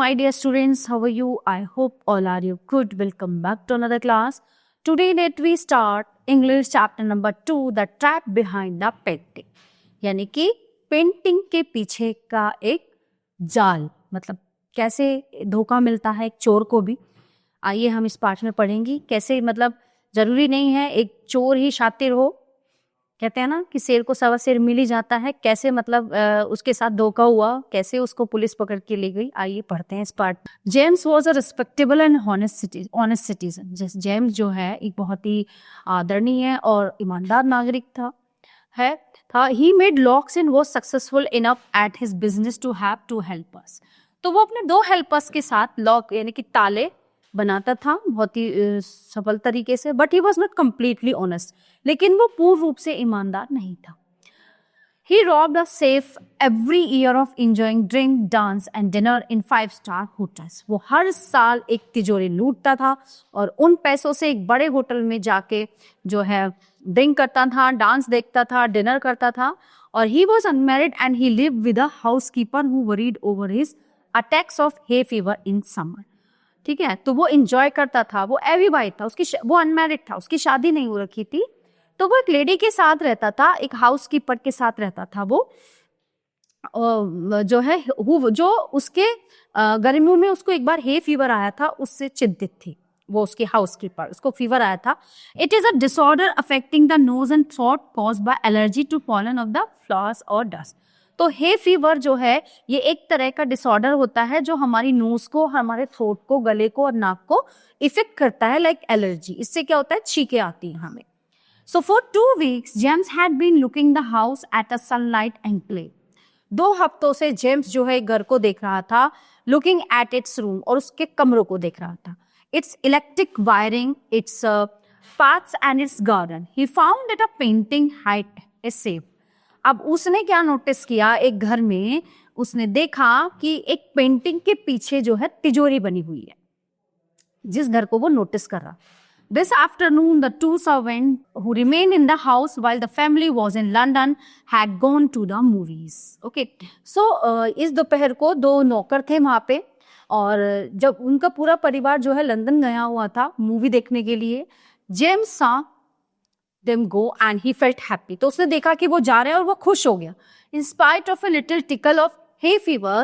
my dear students, how are you? I hope all are you good. Welcome back to another class. Today let we start English chapter number 2, the trap behind the painting. यानी कि painting के पीछे का एक जाल, मतलब कैसे धोखा मिलता है एक चोर को भी। आइए हम इस पाठ में पढ़ेंगे कैसे, मतलब जरूरी नहीं है एक चोर ही शातिर हो, कहते हैं ना कि शेर को सवा शेर मिल ही जाता है। कैसे मतलब उसके साथ धोखा हुआ, कैसे उसको पुलिस पकड़ के ले गई, आइए पढ़ते हैं इस part. James was a respectable and honest citizen. James जो है एक बहुत ही आदरणीय और ईमानदार नागरिक था। He made locks and was successful enough at his business to have to help us. तो वो अपने 2 हेल्पर्स के साथ लॉक यानी कि ताले बनाता था बहुत ही सफल तरीके से, but he was not completely honest, लेकिन वो पूर्ण रूप से ईमानदार नहीं था। He robbed a safe every year of enjoying drink, dance and dinner in 5-star hotels. वो हर साल एक तिजोरी लूटता था और उन पैसों से एक बड़े होटल में जाके जो है ड्रिंक करता था, डांस देखता था, डिनर करता था। और he was unmarried and he lived with a housekeeper who worried over his attacks of hay fever in summer. ठीक है, तो वो इंजॉय करता था, वो एवीवाइट था, वो अनमैरिड था, उसकी शादी नहीं हो रखी थी, तो वो एक लेडी के साथ रहता था, एक हाउसकीपर के साथ रहता था। वो जो है जो उसके गर्मियों में उसको एक बार हे फीवर आया था, उससे चिंतित थी वो उसकी हाउसकीपर, उसको फीवर आया था। It is a disorder affecting the nose and throat caused by allergy to pollen of the flowers और डस्ट। तो हे फीवर जो है ये एक तरह का डिसऑर्डर होता है जो हमारी नोज को, हमारे थ्रोट को, गले को और नाक को इफेक्ट करता है, लाइक एलर्जी। इससे क्या होता है, छींकें आती हैं हमें। So for 2 weeks, James had been looking the house at a sunlight enclave. 2 हफ्तों से जेम्स जो है घर को देख रहा था, looking at its room, और उसके कमरों को देख रहा था। Its electric wiring, its paths and its garden. He found that a painting hid a safe. अब उसने क्या नोटिस किया, एक घर में उसने देखा कि एक पेंटिंग के पीछे जो है तिजोरी बनी हुई है, जिस घर को वो नोटिस कर रहा। This afternoon, the 2 servants who remained in the house while the family was in London had gone to the movies. Okay, so इस दोपहर को 2 नौकर थे वहाँ पे, और जब उनका पूरा परिवार जो है लंदन गया हुआ था मूवी देखने के लिए, James saw them go and he felt happy. तो उसने देखा कि वो जा रहे हैं और वो खुश हो गया। In spite of a little tickle of hay fever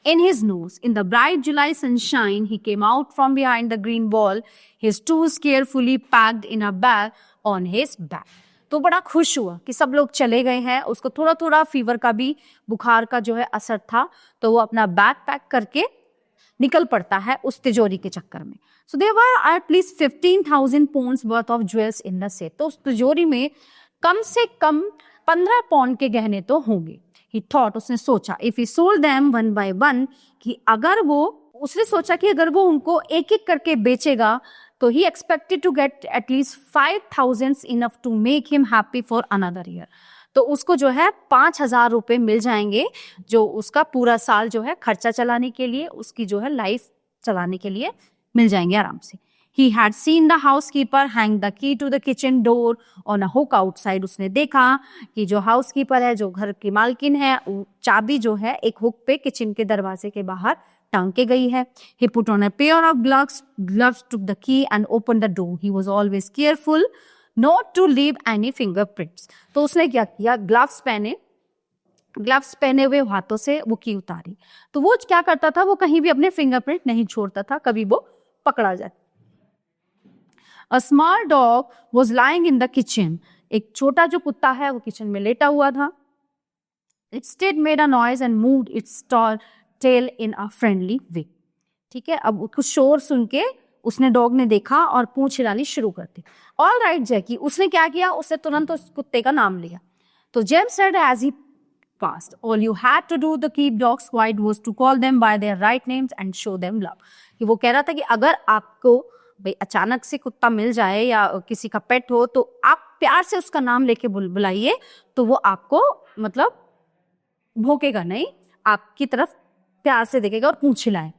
in his nose, in the bright July sunshine, he came out from behind the green wall, his tools carefully packed in a bag on his back. तो बड़ा खुश हुआ कि सब लोग चले गए हैं, उसको थोड़ा थोड़ा फीवर का भी, बुखार का जो है असर था, तो वो अपना बैग पैक करके निकल पड़ता है उस तिजोरी के चक्कर में। So there were at least 15,000 pounds worth of jewels in the safe. तो उस तिजोरी में कम से कम 15 पौंड के गहने तो होंगे। He thought, उसने सोचा, if he sold them one by one, कि अगर वो, उसने सोचा कि अगर वो उनको एक एक करके बेचेगा तो he expected to get at least 5,000 enough to make him happy for another year. तो उसको जो है 5,000 रुपए मिल जाएंगे जो उसका पूरा साल जो है खर्चा चलाने के लिए, उसकी जो है लाइफ चलाने के लिए मिल जाएंगे आराम से। He had seen the housekeeper hang the key to the kitchen door on a hook outside. उसने देखा कि जो हाउसकीपर है, जो घर की मालकिन है, चाबी जो है एक हुक पे किचन के दरवाजे के बाहर टांग के गई है। He put on a pair of gloves, took the key and opened the door. He was always careful not to leave any fingerprints. तो उसने क्या किया, ग्लव्स पहने हुए हाथों से वो की उतारी। तो वो क्या करता था, वो कहीं भी अपने फिंगरप्रिंट नहीं छोड़ता था, कभी वो पकड़ा जाए। A small dog was lying in the kitchen. एक छोटा जो कुत्ता है वो किचन में लेटा हुआ था। It instead made a noise and moved its tail in a friendly way. ठीक है, अब कुछ शोर सुन के उसने, डॉग ने देखा और पूंछ हिलानी शुरू कर दी। All right, जैकी, उसने क्या किया, उसने तुरंत उस कुत्ते का नाम लिया। तो James said as he passed, all you had to do to keep dogs quiet was to call them by their right names and show them love. कि वो कह रहा था कि अगर आपको भाई अचानक से कुत्ता मिल जाए या किसी का पेट हो तो आप प्यार से उसका नाम लेके बुलाइए, तो वो आपको मतलब भौंकेगा नहीं, आपकी तरफ प्यार से देखेगा और पूंछ हिलाएगा।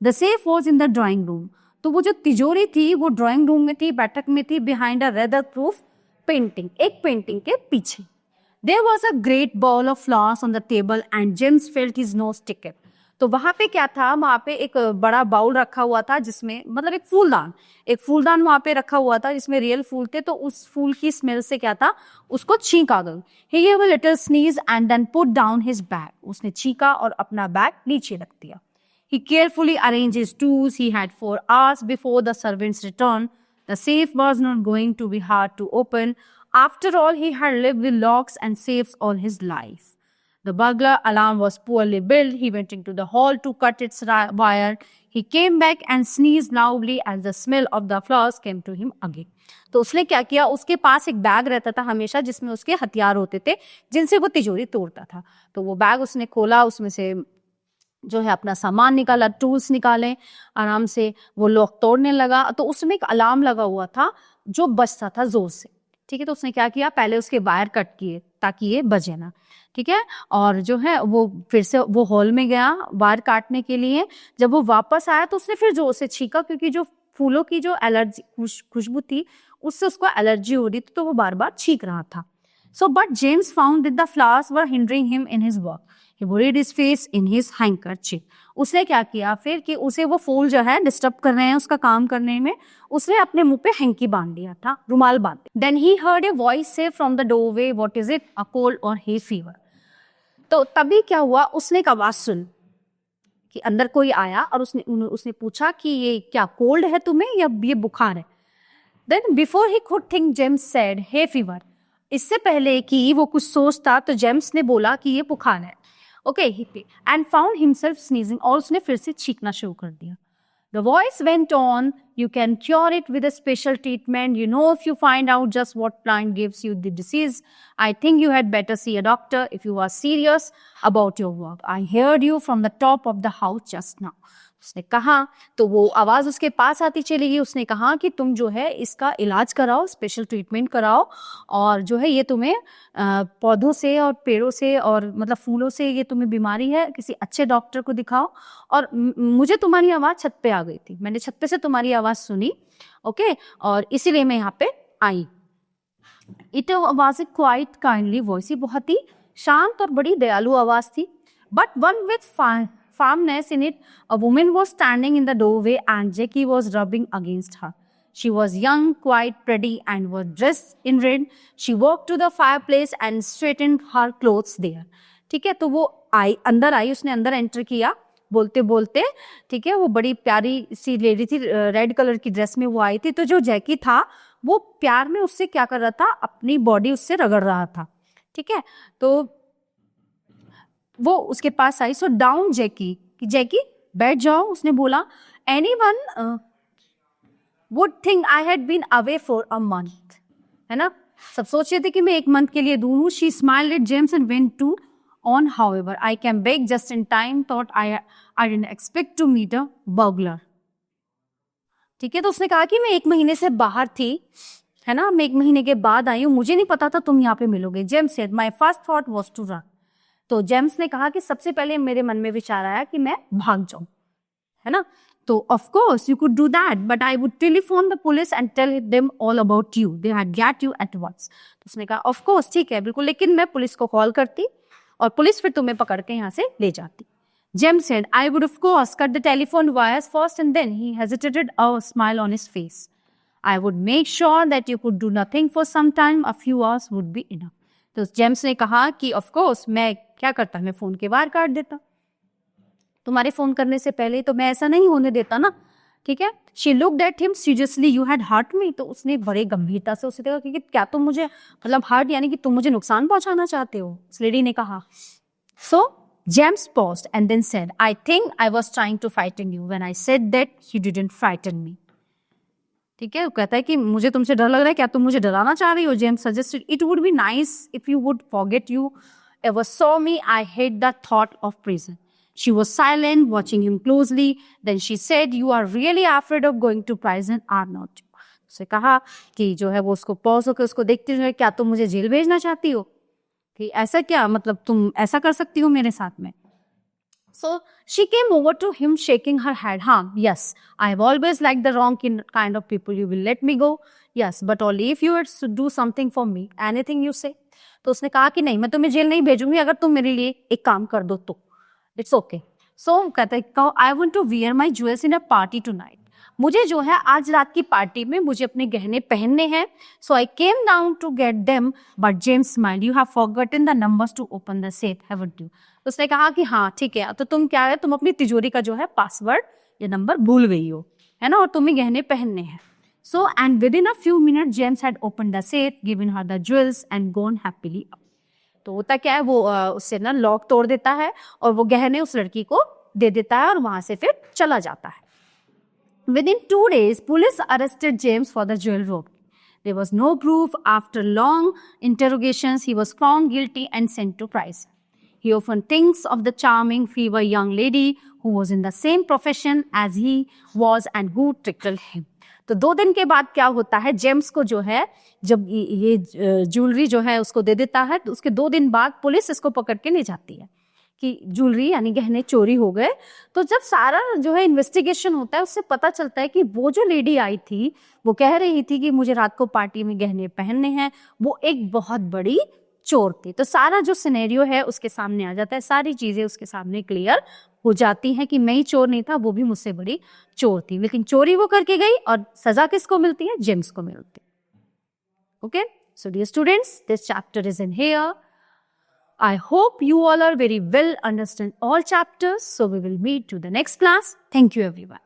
The safe was in the drawing room. तो वो जो तिजोरी थी वो ड्राइंग रूम में थी, बैठक में थी, behind a rather proof painting, एक पेंटिंग के पीछे। There was a great ball of flowers on the table and James felt his nose tickle. तो वहां पे क्या था, वहां पे एक बड़ा बाउल रखा हुआ था जिसमें मतलब एक फूलदान वहां पे रखा हुआ था जिसमें रियल फूल थे, तो उस फूल की स्मेल से क्या था, उसको छींक आ गई। ही gave a little sneeze and then put down his bag. उसने छींका और अपना बैग नीचे रख दिया। He carefully arranged his tools. He had 4 hours before the servants returned. The safe was not going to be hard to open. After all, he had lived with locks and safes all his life. The burglar alarm was poorly built. He went into the hall to cut its wire. He came back and sneezed loudly as the smell of the flowers came to him again. तो उसने क्या किया, उसके पास एक bag रहता था हमेशा जिसमें उसके हथियार होते थे जिनसे वो तिजोरी तोड़ता था। तो वो बैग उसने खोला, उसमें से जो है अपना सामान निकाला, टूल्स निकाले, आराम से वो लॉक तोड़ने लगा। तो उसमें एक अलार्म लगा हुआ था जो बजता था जोर से। ठीक है, तो उसने क्या किया, पहले उसके वायर कट किए ताकि ये बजे ना। ठीक है, और जो है वो फिर से वो हॉल में गया वायर काटने के लिए। जब वो वापस आया तो उसने फिर जोर से छींका, क्योंकि जो फूलों की जो एलर्जी खुशबू थी उससे उसको एलर्जी हो रही थी, तो वो बार बार छींक रहा था। So, but James found that the flowers were hindering him in his work. He buried his face in his handkerchief. उसने क्या किया फिर कि उसे वो फूल जो है डिस्टर्ब कर रहे हैं उसका काम करने में, उसने अपने मुंह पे हैंकी बांध दिया था, रुमाल बांध दिया। Then he heard a voice say from the doorway, "What is it? A cold or hay fever?" तो तभी क्या हुआ, उसने एक आवाज सुन कि अंदर कोई आया और उसने पूछा कि ये क्या कोल्ड है तुम्हें या ये बुखार है। Then before he could think, James said, "Hay fever." इससे पहले कि वो कुछ सोचता तो जेम्स ने बोला कि ये बुखार है। Okay, and found himself sneezing, और उसने फिर से छींकना शुरू कर दिया। The voice went on, "You can cure it with a special treatment. You know, if you find out just what plant gives you the disease, I think you had better see a doctor if you are serious about your work. I heard you from the top of the house just now." उसने कहा, तो वो आवाज उसके पास आती चली गई। उसने कहा कि तुम जो है इसका इलाज कराओ, स्पेशल ट्रीटमेंट कराओ, और जो है ये तुम्हें पौधों से और पेड़ों से और मतलब फूलों से ये तुम्हें बीमारी है, किसी अच्छे डॉक्टर को दिखाओ। और मुझे तुम्हारी आवाज छत पे आ गई थी, मैंने छत पे से तुम्हारी आवाज सुनी, ओके, और इसीलिए मैं यहाँ पे आई। It was a quite kindly voice, बहुत ही शांत और बड़ी दयालु आवाज थी। But one with firmness in it. A woman was standing in the doorway and Jackie was rubbing against her. She was young, quite pretty, and was dressed in red. She walked to the fireplace and straightened her clothes there. ठीक है, तो वो अंदर आई, उसने अंदर enter किया बोलते बोलते। ठीक है, वो बड़ी प्यारी सी लेडी थी, रेड कलर की ड्रेस में वो आई थी। तो जो जैकी था वो प्यार में उससे क्या कर रहा था, अपनी बॉडी उससे रगड़ रहा था। ठीक है, तो वो उसके पास आई। सो डाउन जैकी, कि जैकी बैठ जाओ। उसने बोला, anyone would think I had been away for a month, है ना, सब सोच रहे थे कि मैं 1 मंथ के लिए दूर हूँ। She smiled at James and went to on, however I came back just in time, thought I didn't expect to meet a burglar. ठीक है, तो उसने कहा कि मैं 1 महीने से बाहर थी, है ना, मैं 1 महीने के बाद आई हूँ, मुझे नहीं पता था तुम यहाँ पे मिलोगे। James said, my first thought was to run. तो जेम्स ने कहा कि सबसे पहले मेरे मन में विचार आया कि मैं भाग जाऊं, है ना। तो of course you could do that, but I would telephone the police and tell them all about you, they had get you at once. तो उसने कहा ऑफ कोर्स ठीक है बिल्कुल, लेकिन मैं पुलिस को कॉल करती और पुलिस फिर तुम्हें पकड़ के यहाँ से ले जाती। James said, I would of course cut the telephone wires first and then. He hesitated, a smile on his face. I would make sure that you could do nothing for some time, a few hours would be enough. तो James ने कहा कि of course मैं क्या करता, मैं phone के wire काट देता, तुम्हारे फोन करने से पहले तो मैं ऐसा नहीं होने देता ना। ठीक है, she looked at him seriously, you had hurt me. तो उसने बड़े गंभीरता से उसे देखा कि क्या तुम मुझे मतलब हर्ट यानी कि तुम मुझे नुकसान पहुंचाना चाहते हो, उस लेडी ने कहा। सो James paused and then said, I think I was trying to frighten you when I said that you didn't frighten me. ठीक है, वो कहता है कि मुझे तुमसे डर लग रहा है, क्या तुम मुझे डराना चाह रही हो। James suggested, it would be nice if you would forget you ever saw me. I hate the thought of prison. She was silent, watching him closely. Then she said, you are really afraid of going to prison, are not you? उसे कहा कि जो है वो उसको pause होकर उसको देखते हुए, क्या तुम मुझे जेल भेजना चाहती हो, कि ऐसा क्या मतलब तुम ऐसा कर सकती हो मेरे साथ में। So she came over to him shaking her head. Yes, I have always liked the wrong kind of people. You will let me go? Yes, but only if you would do something for me. Anything you say? तो उसने कहा कि नहीं, मैं तुम्हें jail नहीं भेजूंगी अगर तुम मेरे लिए एक काम कर दो तो। It's okay. सो कहता है I want to wear my jewels in a party tonight, मुझे जो है आज रात की पार्टी में मुझे अपने गहने पहनने हैं. So I came down to get them but James smiled, you have forgotten the numbers to open the safe, haven't you? तो उसने कहा कि हाँ ठीक है, तो तुम क्या है, तुम अपनी तिजोरी का जो है पासवर्ड या नंबर भूल गई हो, है ना, और तुम्हें गहने पहनने हैं. So and with in a few minute James had open the safe, given her the jewels and gone happily up. तो होता क्या है, वो उससे ना लॉक तोड़ देता है और वो गहने उस लड़की को दे देता है और वहां से फिर चला जाता है. Within 2 days, police arrested James for the jewel robbery. There was no proof. After long interrogations, he was found guilty and sent to prison. He often thinks of the charming, fever young lady who was in the same profession as he was and who trickled him. तो 2 दिन के बाद क्या होता है, James को जो है जब ये ज्वेलरी जो है उसको दे देता है, तो उसके 2 दिन बाद पुलिस इसको पकड़ के ले जाती है कि ज्वेलरी यानी गहने चोरी हो गए. तो जब सारा जो है इन्वेस्टिगेशन होता है, उससे पता चलता है कि वो जो लेडी आई थी वो कह रही थी कि मुझे रात को पार्टी में गहने पहनने हैं, वो एक बहुत बड़ी चोर थी. तो सारा जो सिनेरियो है उसके सामने आ जाता है, सारी चीजें उसके सामने क्लियर हो जाती हैं कि मैं ही चोर नहीं था, वो भी मुझसे बड़ी चोर थी. लेकिन चोरी वो करके गई और सजा किसको मिलती है, जेम्स को मिलती है. Okay, so dear students, this chapter is in here. I hope you all are very well understand all chapters. So we will meet to the next class. Thank you everyone.